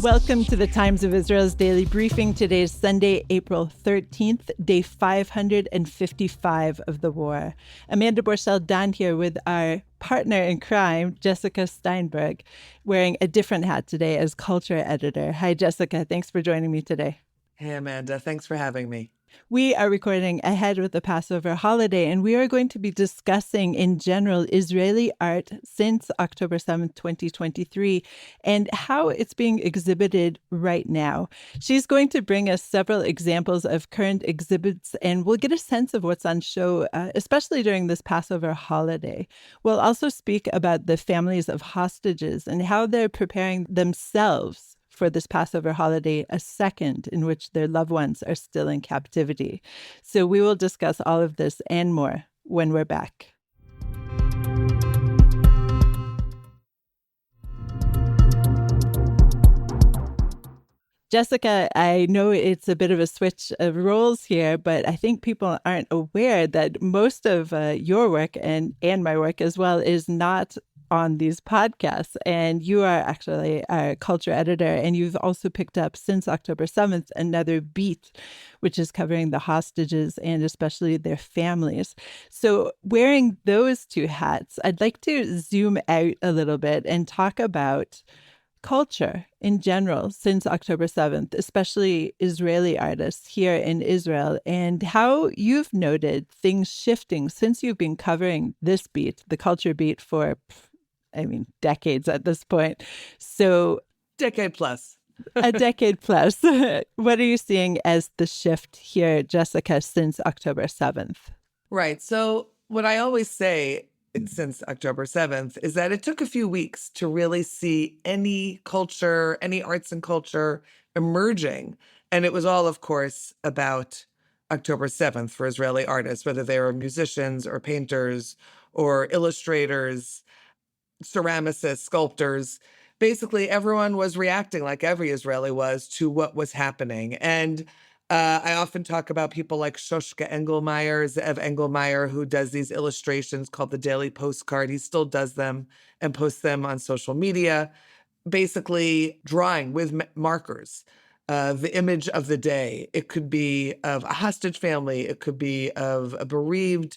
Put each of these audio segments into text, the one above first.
Welcome to the Times of Israel's Daily Briefing. Today is Sunday, April 13th, day 555 of the war. Amanda Borschel-Dan here with our partner in crime, Jessica Steinberg, wearing a different hat today as culture editor. Hi, Jessica. Thanks for joining me today. Hey, Amanda. Thanks for having me. We are recording ahead of the Passover holiday, and we are going to be discussing in general Israeli art since October 7th, 2023, and how it's being exhibited right now. She's going to bring us several examples of current exhibits, and we'll get a sense of what's on show, especially during this Passover holiday. We'll also speak about the families of hostages and how they're preparing themselves for this Passover holiday, a second in which their loved ones are still in captivity. So we will discuss all of this and more when we're back. Jessica, I know it's a bit of a switch of roles here, but I think people aren't aware that most of your work and my work as well is not on these podcasts. And you are actually a culture editor, and you've also picked up since October 7th another beat, which is covering the hostages and especially their families. So wearing those two hats, I'd like to zoom out a little bit and talk about culture in general since October 7th, especially Israeli artists here in Israel, and how you've noted things shifting since you've been covering this beat, the culture beat, for decades at this point. So decade plus. A decade plus. What are you seeing as the shift here, Jessica, since October 7th? Right. So what I always say since October 7th is that it took a few weeks to really see any culture, any arts and culture emerging. And it was all, of course, about October 7th for Israeli artists, whether they were musicians or painters or illustrators, ceramicists, sculptors. Basically, everyone was reacting like every Israeli was to what was happening. And I often talk about people like Shoshka Engelmeyer, Zev Engelmeyer, who does these illustrations called the Daily Postcard. He still does them and posts them on social media, basically drawing with markers the image of the day. It could be of a hostage family. It could be of a bereaved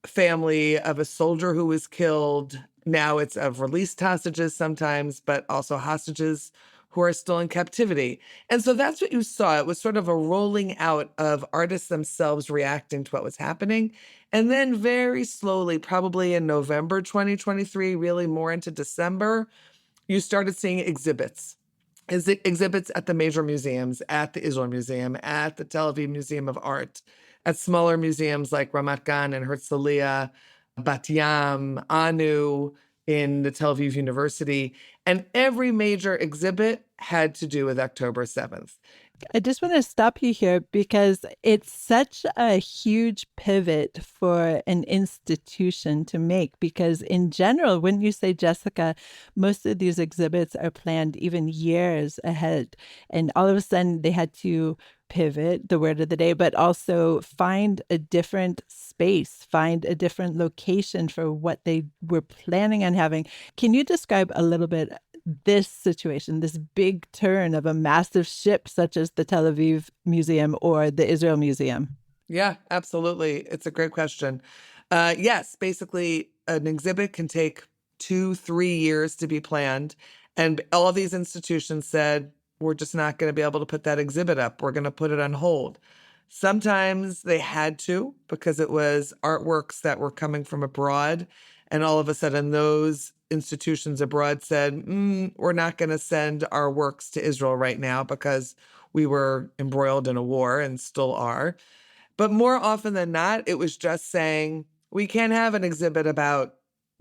family of a soldier who was killed. Now it's of released hostages sometimes, but also hostages who are still in captivity. And so that's what you saw. It was sort of a rolling out of artists themselves reacting to what was happening. And then very slowly, probably in November 2023, really more into December, you started seeing exhibits. Exhibits at the major museums, at the Israel Museum, at the Tel Aviv Museum of Art, at smaller museums like Ramat Gan and Herzliya, Batyam, Anu in the Tel Aviv University. And every major exhibit had to do with October 7th. I just want to stop you here because it's such a huge pivot for an institution to make, because in general, wouldn't you say, Jessica, most of these exhibits are planned even years ahead. And all of a sudden they had to pivot, the word of the day, but also find a different space, find a different location for what they were planning on having. Can you describe a little bit this situation, this big turn of a massive ship such as the Tel Aviv Museum or the Israel Museum? Yeah, absolutely. It's a great question. Yes, basically an exhibit can take 2-3 years to be planned. And all of these institutions said, we're just not going to be able to put that exhibit up. We're going to put it on hold. Sometimes they had to because it was artworks that were coming from abroad. And all of a sudden, those institutions abroad said, we're not going to send our works to Israel right now because we were embroiled in a war and still are. But more often than not, it was just saying, we can't have an exhibit about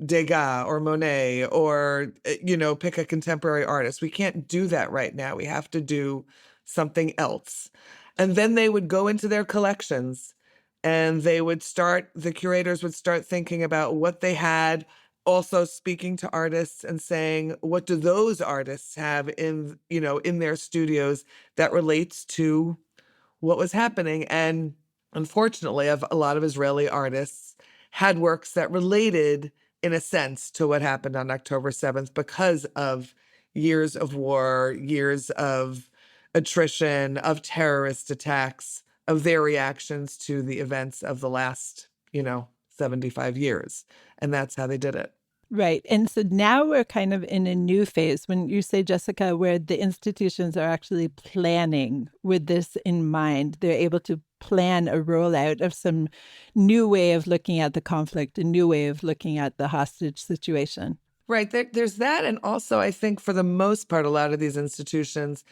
Degas or Monet or, pick a contemporary artist. We can't do that right now. We have to do something else. And then they would go into their collections and the curators would start thinking about what they had, also speaking to artists and saying, what do those artists have in their studios that relates to what was happening? And unfortunately, a lot of Israeli artists had works that related in a sense to what happened on October 7th because of, years of war, years of attrition, of terrorist attacks, of their reactions to the events of the last, 75 years. And that's how they did it. Right. And so now we're kind of in a new phase when you say, Jessica, where the institutions are actually planning with this in mind. They're able to plan a rollout of some new way of looking at the conflict, a new way of looking at the hostage situation. Right. There's that. And also, I think for the most part, a lot of these institutions,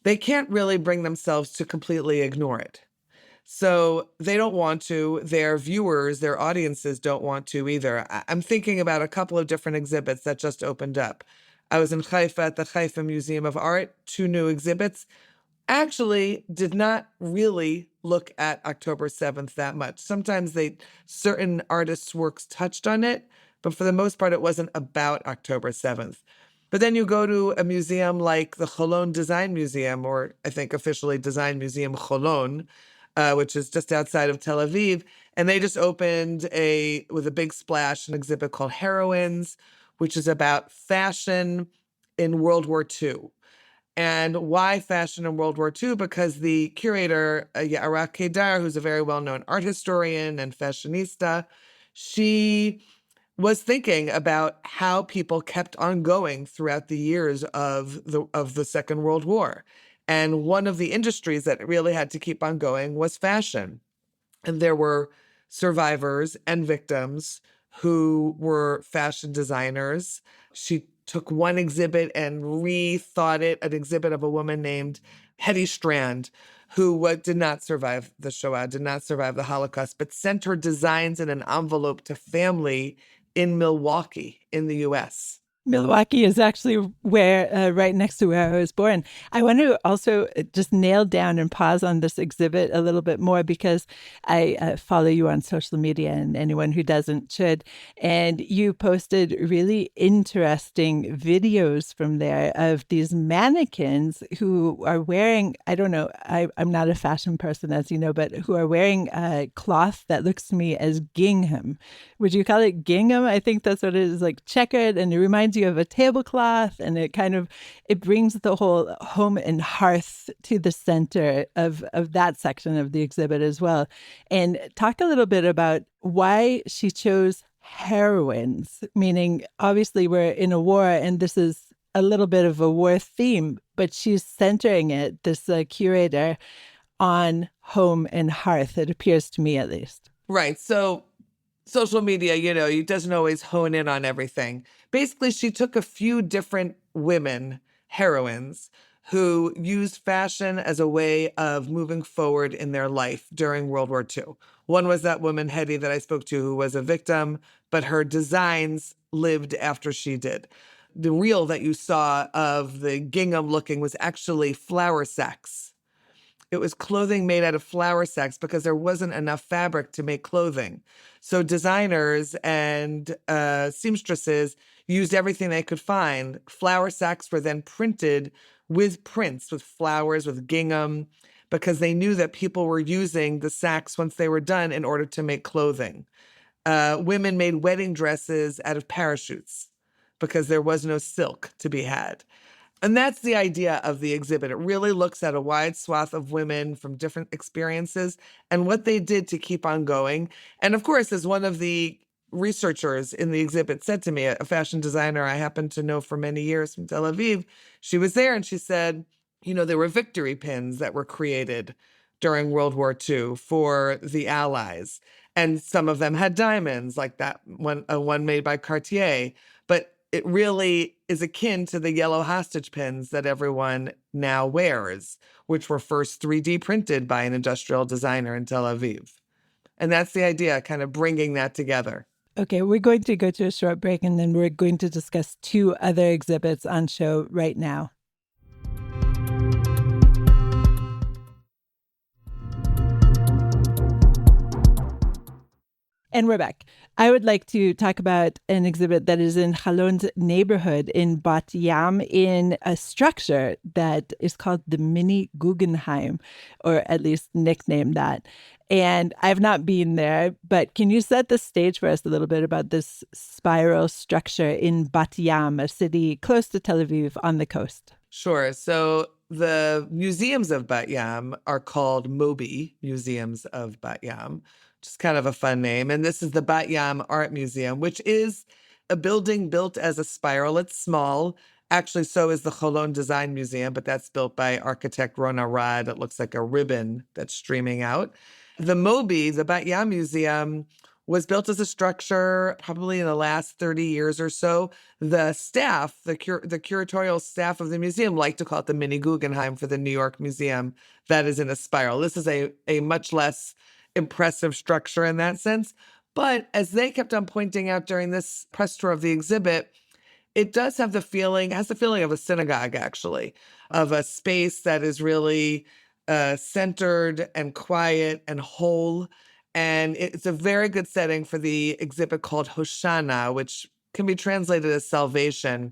they can't really bring themselves to completely ignore it. So they don't want to. Their viewers, their audiences don't want to either. I'm thinking about a couple of different exhibits that just opened up. I was in Haifa at the Haifa Museum of Art, 2 new exhibits. Actually did not really look at October 7th that much. Sometimes certain artists' works touched on it, but for the most part, it wasn't about October 7th. But then you go to a museum like the Holon Design Museum, or I think officially Design Museum Holon, which is just outside of Tel Aviv, and they just opened with a big splash, an exhibit called Heroines, which is about fashion in World War II. And why fashion in World War II? Because the curator, Ya'ara Kedar, who's a very well-known art historian and fashionista, she was thinking about how people kept on going throughout the years of the Second World War. And one of the industries that really had to keep on going was fashion. And there were survivors and victims who were fashion designers. She took one exhibit and rethought it, an exhibit of a woman named Hetty Strand, who did not survive the Shoah, did not survive the Holocaust, but sent her designs in an envelope to family in Milwaukee in the U.S. Milwaukee is actually right next to where I was born. I want to also just nail down and pause on this exhibit a little bit more because I follow you on social media, and anyone who doesn't should. And you posted really interesting videos from there of these mannequins who are wearing, I don't know, I'm not a fashion person, as you know, but who are wearing a cloth that looks to me as gingham. Would you call it gingham? I think that's what it is, like checkered, and it reminds you of a tablecloth, and it brings the whole home and hearth to the center of that section of the exhibit as well. And talk a little bit about why she chose heroines, meaning obviously we're in a war and this is a little bit of a war theme, but she's centering it, this curator, on home and hearth, it appears to me at least. Right. So social media, it doesn't always hone in on everything. Basically, she took a few different women, heroines, who used fashion as a way of moving forward in their life during World War II. One was that woman, Hetty, that I spoke to, who was a victim, but her designs lived after she did. The reel that you saw of the gingham looking was actually flour sacks. It was clothing made out of flour sacks because there wasn't enough fabric to make clothing. So designers and seamstresses used everything they could find. Flour sacks were then printed with prints, with flowers, with gingham, because they knew that people were using the sacks once they were done in order to make clothing. Women made wedding dresses out of parachutes because there was no silk to be had. And that's the idea of the exhibit. It really looks at a wide swath of women from different experiences and what they did to keep on going. And of course, as one of the researchers in the exhibit said to me, a fashion designer I happen to know for many years from Tel Aviv, she was there and she said, there were victory pins that were created during World War II for the Allies. And some of them had diamonds, like that one made by Cartier. But it really is akin to the yellow hostage pins that everyone now wears, which were first 3D printed by an industrial designer in Tel Aviv. And that's the idea, kind of bringing that together. Okay, we're going to go to a short break, and then we're going to discuss 2 other exhibits on show right now. And we're back. I would like to talk about an exhibit that is in Holon's neighborhood in Batyam in a structure that is called the Mini Guggenheim, or at least nicknamed that. And I've not been there, but can you set the stage for us a little bit about this spiral structure in Batyam, a city close to Tel Aviv on the coast? Sure. So the museums of Batyam are called Moby Museums of Batyam, which is kind of a fun name. And this is the Batyam Art Museum, which is a building built as a spiral. It's small. Actually, so is the Holon Design Museum, but that's built by architect Rona Rad. It looks like a ribbon that's streaming out. The Moby, the Batyam Museum, was built as a structure probably in the last 30 years or so. The staff, the curatorial staff of the museum like to call it the Mini Guggenheim for the New York Museum that is in a spiral. This is a much less impressive structure in that sense. But as they kept on pointing out during this press tour of the exhibit, it does have the feeling, has the feeling of a synagogue, actually, of a space that is really centered and quiet and whole. And it's a very good setting for the exhibit called Hoshana, which can be translated as salvation,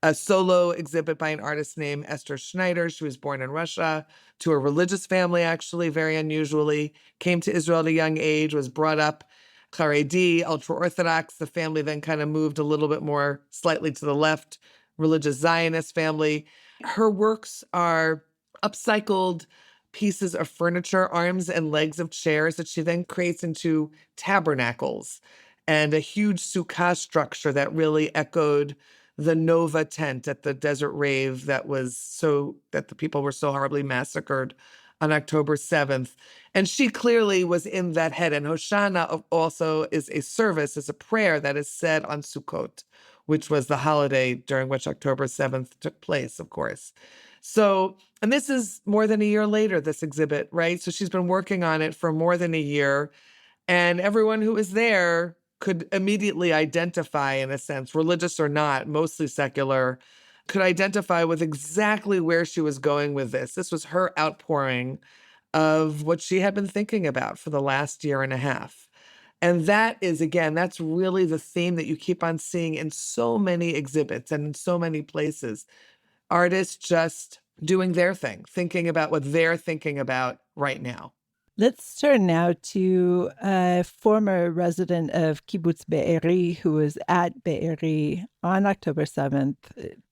a solo exhibit by an artist named Ester Schneider. She was born in Russia to a religious family, actually, very unusually, came to Israel at a young age, was brought up Haredi, ultra-Orthodox. The family then kind of moved a little bit more slightly to the left, religious Zionist family. Her works are upcycled pieces of furniture, arms and legs of chairs that she then creates into tabernacles and a huge sukkah structure that really echoed the Nova tent at the desert rave that the people were so horribly massacred on October 7th. And she clearly was in that head. And Hoshana also is a prayer that is said on Sukkot, which was the holiday during which October 7th took place, of course. So, and this is more than a year later, this exhibit, right? So she's been working on it for more than a year. And everyone who was there could immediately identify, in a sense, religious or not, mostly secular, could identify with exactly where she was going with this. This was her outpouring of what she had been thinking about for the last year and a half. And that is, again, that's really the theme that you keep on seeing in so many exhibits and in so many places. Artists just doing their thing, thinking about what they're thinking about right now. Let's turn now to a former resident of Kibbutz Be'eri who was at Be'eri on October 7th,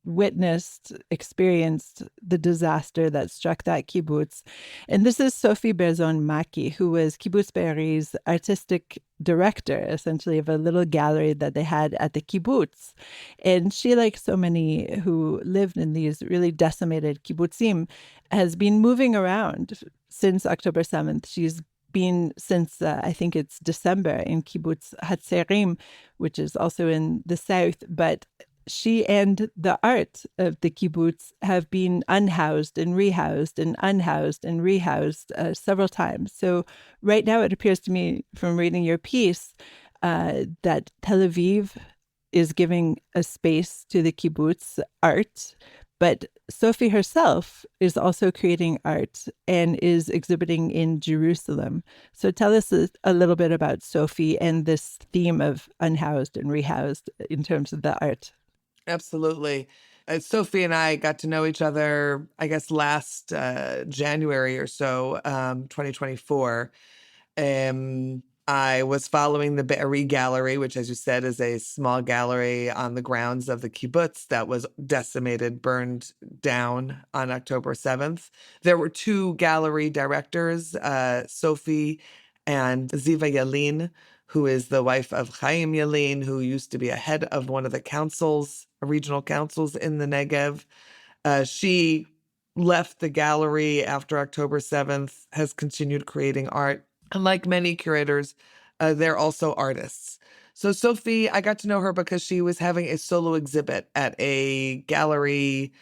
witnessed, experienced the disaster that struck that kibbutz. And this is Sofie Berzon Mackie, who was Kibbutz Be'eri's artistic director, essentially, of a little gallery that they had at the kibbutz. And she, like so many who lived in these really decimated kibbutzim, has been moving around since October 7th. She's been since, I think it's December, in Kibbutz Hatzerim, which is also in the south. But she and the art of the kibbutz have been unhoused and rehoused and unhoused and rehoused several times. So right now it appears to me from reading your piece that Tel Aviv is giving a space to the kibbutz art, but Sofie herself is also creating art and is exhibiting in Jerusalem. So tell us a little bit about Sofie and this theme of unhoused and rehoused in terms of the art. Absolutely. Sofie and I got to know each other, I guess, last January or so, 2024. I was following the Be'eri Gallery, which, as you said, is a small gallery on the grounds of the kibbutz that was decimated, burned down on October 7th. There were two gallery directors, Sofie and Ziva Yalin, who is the wife of Chaim Yalin, who used to be a head of one of the councils, regional councils in the Negev. She left the gallery after October 7th, has continued creating art. And like many curators, they're also artists. So Sofie, I got to know her because she was having a solo exhibit at a gallery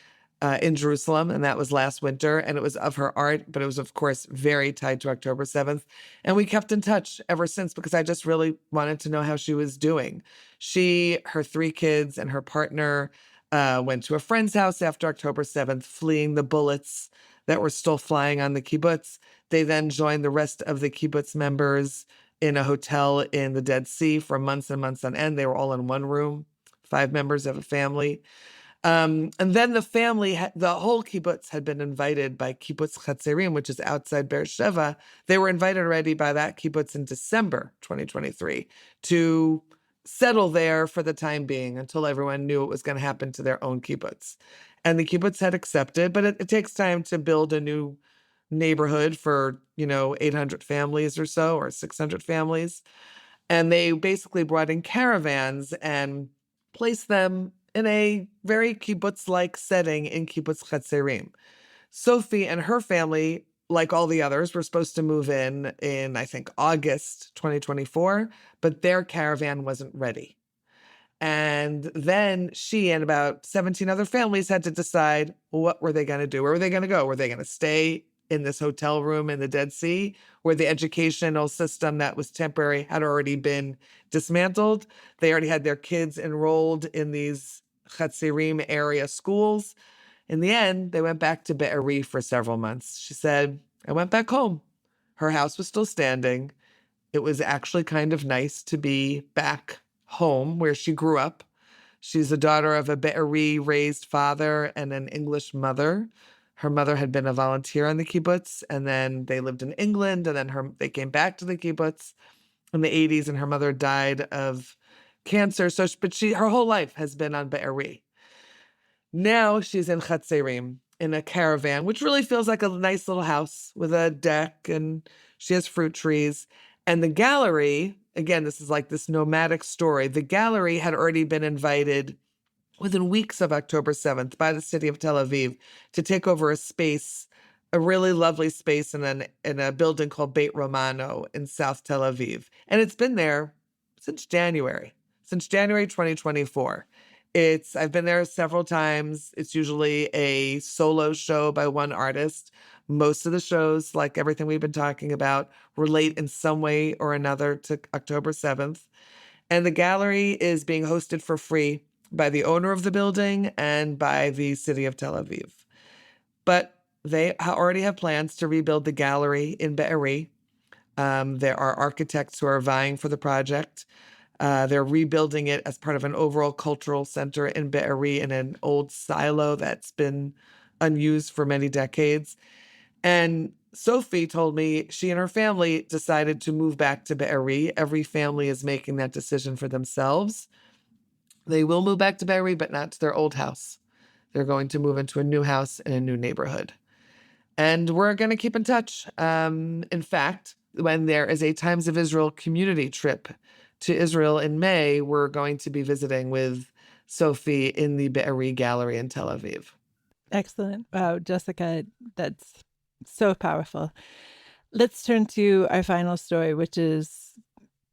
in Jerusalem, and that was last winter, and it was of her art, but it was, of course, very tied to October 7th. And we kept in touch ever since because I just really wanted to know how she was doing. She, her three kids, and her partner went to a friend's house after October 7th, fleeing the bullets that were still flying on the kibbutz. They then joined the rest of the kibbutz members in a hotel in the Dead Sea for months and months on end. They were all in one room, 5 members of a family. And then the family, the whole kibbutz had been invited by Kibbutz Chatzerim, which is outside Beersheba. They were invited already by that kibbutz in December 2023 to settle there for the time being until everyone knew what was going to happen to their own kibbutz. And the kibbutz had accepted, but it takes time to build a new neighborhood for, 800 families or so, or 600 families. And they basically brought in caravans and placed them in a very kibbutz-like setting in Kibbutz Chatzerim. Sofie and her family, like all the others, were supposed to move in, I think, August 2024, but their caravan wasn't ready. And then she and about 17 other families had to decide what were they going to do? Where were they going to go? Were they going to stay in this hotel room in the Dead Sea, where the educational system that was temporary had already been dismantled? They already had their kids enrolled in these Chatzirim area schools. In the end, they went back to Be'eri for several months. She said, I went back home. Her house was still standing. It was actually kind of nice to be back home where she grew up. She's the daughter of a Be'eri raised father and an English mother. Her mother had been a volunteer on the kibbutz, and then they lived in England, and then they came back to the kibbutz in the 80s, and her mother died of cancer. But her whole life has been on Be'eri. Now she's in Chatzerim in a caravan, which really feels like a nice little house with a deck, and she has fruit trees. And the gallery, again, this is like this nomadic story. The gallery had already been invited within weeks of October 7th by the city of Tel Aviv to take over a space, a really lovely space in a building called Beit Romano in South Tel Aviv. And it's been there since January 2024. I've been there several times. It's usually a solo show by one artist. Most of the shows, like everything we've been talking about, relate in some way or another to October 7th. And the gallery is being hosted for free by the owner of the building and by the city of Tel Aviv. But they already have plans to rebuild the gallery in Be'eri. There are architects who are vying for the project. They're rebuilding it as part of an overall cultural center in Be'eri in an old silo that's been unused for many decades. And Sofie told me she and her family decided to move back to Be'eri. Every family is making that decision for themselves. They will move back to Be'eri, but not to their old house. They're going to move into a new house in a new neighborhood. And we're going to keep in touch. In fact, when there is a Times of Israel community trip to Israel in May, we're going to be visiting with Sofie in the Be'eri Gallery in Tel Aviv. Excellent. Wow, Jessica, that's so powerful. Let's turn to our final story, which is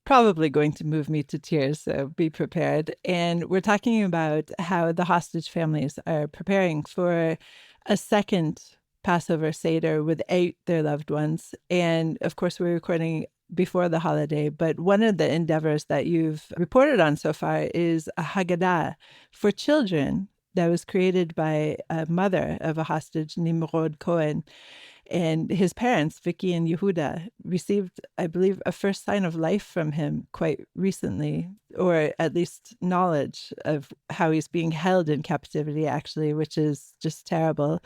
probably going to move me to tears, so be prepared. And we're talking about how the hostage families are preparing for a second Passover Seder without their loved ones. And of course, we're recording before the holiday, but one of the endeavors that you've reported on so far is a Haggadah for children that was created by a mother of a hostage, Nimrod Cohen. And his parents, Vicky and Yehuda, received, I believe, a first sign of life from him quite recently, or at least knowledge of how he's being held in captivity, actually, which is just terrible.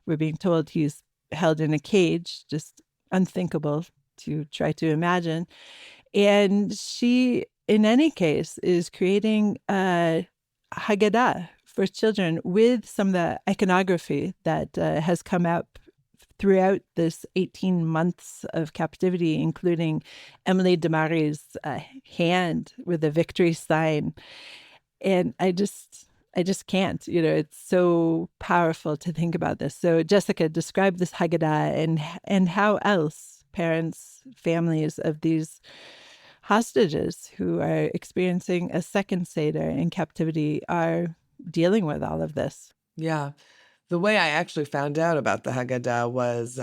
We're being told he's held in a cage, just unthinkable to try to imagine. And she, in any case, is creating a Haggadah for children with some of the iconography that has come up throughout this 18 months of captivity, including Emily Demari's hand with a victory sign. And I just can't, it's so powerful to think about this. So Jessica, describe this Haggadah and how else parents, families of these hostages who are experiencing a second Seder in captivity are dealing with all of this. Yeah. The way I actually found out about the Haggadah was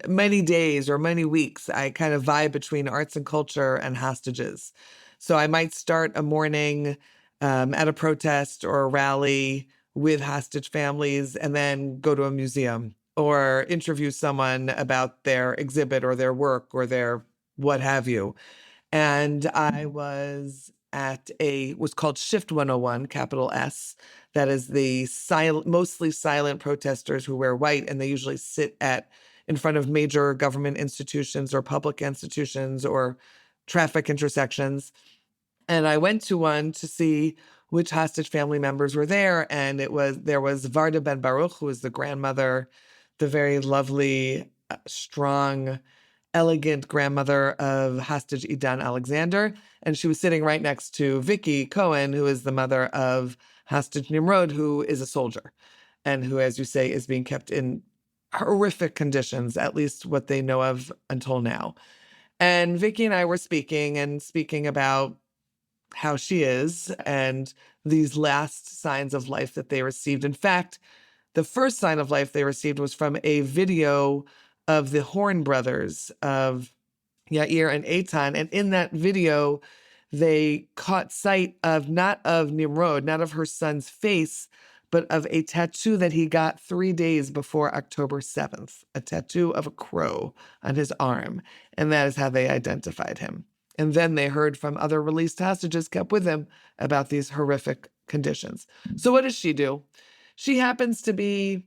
many days or many weeks. I kind of vibe between arts and culture and hostages. So I might start a morning at a protest or a rally with hostage families and then go to a museum or interview someone about their exhibit or their work or their what have you. And I was at was called Shift 101, capital S. That is the mostly silent protesters who wear white, and they usually sit in front of major government institutions or public institutions or traffic intersections. And I went to one to see which hostage family members were there. And there was Varda Ben Baruch, who was the grandmother, the very lovely, strong, elegant grandmother of hostage Idan Alexander. And she was sitting right next to Vicky Cohen, who is the mother of hostage Nimrod, who is a soldier and who, as you say, is being kept in horrific conditions, at least what they know of until now. And Vicky and I were speaking about how she is and these last signs of life that they received. In fact, the first sign of life they received was from a video of the Horn brothers of Yair and Eitan. And in that video, they caught sight of not of Nimrod, not of her son's face, but of a tattoo that he got 3 days before October 7th, a tattoo of a crow on his arm. And that is how they identified him. And then they heard from other released hostages kept with him about these horrific conditions. So what does she do? She happens to be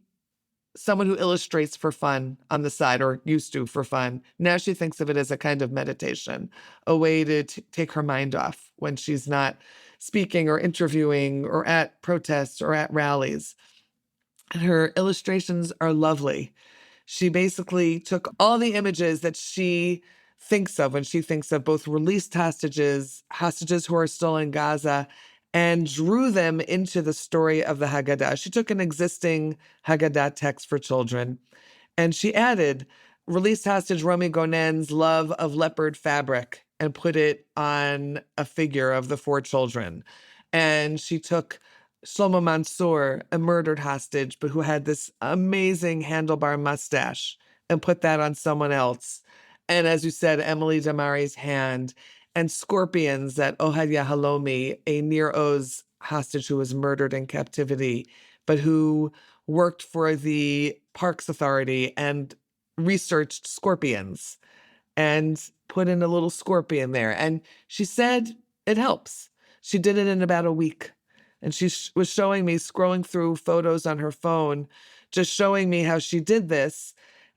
someone who illustrates for fun on the side, or used to for fun. Now she thinks of it as a kind of meditation, a way to take her mind off when she's not speaking or interviewing or at protests or at rallies. And her illustrations are lovely. She basically took all the images that she thinks of when she thinks of both released hostages who are still in Gaza, and drew them into the story of the Haggadah. She took an existing Haggadah text for children, and she added released hostage Romy Gonen's love of leopard fabric and put it on a figure of the 4 children. And she took Shlomo Mansour, a murdered hostage, but who had this amazing handlebar mustache, and put that on someone else. And as you said, Emily Damari's hand, and scorpions that Ohad Yahalomi, a Nir Oz hostage who was murdered in captivity, but who worked for the Parks Authority and researched scorpions and put in a little scorpion there. And she said it helps. She did it in about a week. And she was showing me, scrolling through photos on her phone, just showing me how she did this.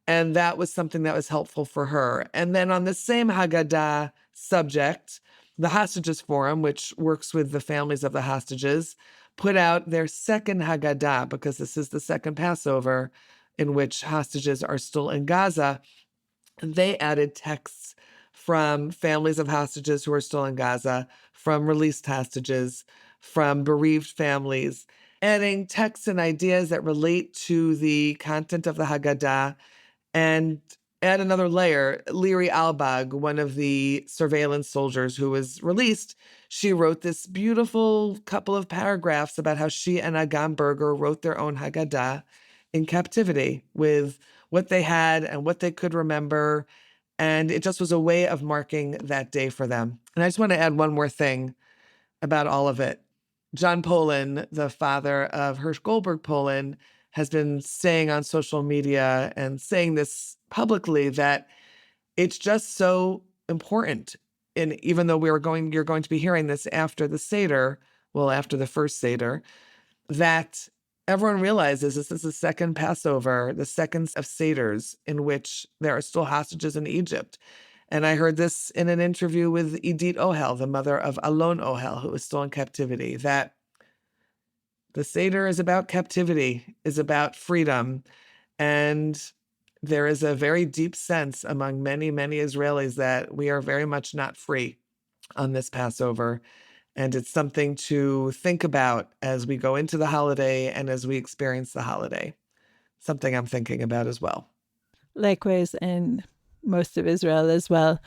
And that was something that was helpful for her. And then on the same Haggadah subject, the Hostages Forum, which works with the families of the hostages, put out their second Haggadah, because this is the second Passover in which hostages are still in Gaza. They added texts from families of hostages who are still in Gaza, from released hostages, from bereaved families, adding texts and ideas that relate to the content of the Haggadah. And add another layer, Liri Albag, one of the surveillance soldiers who was released, she wrote this beautiful couple of paragraphs about how she and Agam Berger wrote their own Haggadah in captivity with what they had and what they could remember. And it just was a way of marking that day for them. And I just want to add one more thing about all of it. John Polin, the father of Hirsch Goldberg Polin, has been saying on social media and saying this publicly that it's just so important. And even though you're going to be hearing this after the Seder, after the first Seder, that everyone realizes this is the second Passover, the second of Seders in which there are still hostages in Egypt. And I heard this in an interview with Idit Ohel, the mother of Alon Ohel, who is still in captivity, that the Seder is about captivity, is about freedom. And there is a very deep sense among many, many Israelis that we are very much not free on this Passover. And it's something to think about as we go into the holiday and as we experience the holiday. Something I'm thinking about as well. Likewise, and most of Israel as well.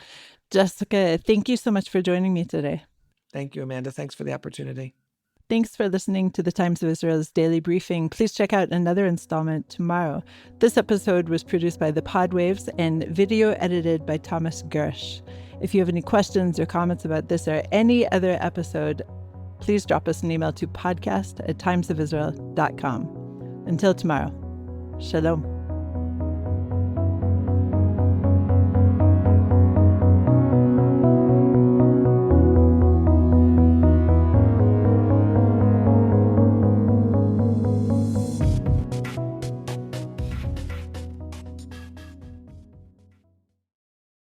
Jessica, thank you so much for joining me today. Thank you, Amanda. Thanks for the opportunity. Thanks for listening to the Times of Israel's daily briefing. Please check out another installment tomorrow. This episode was produced by the Podwaves and video edited by Thomas Gersh. If you have any questions or comments about this or any other episode, please drop us an email to podcast@timesofisrael.com. Until tomorrow, shalom.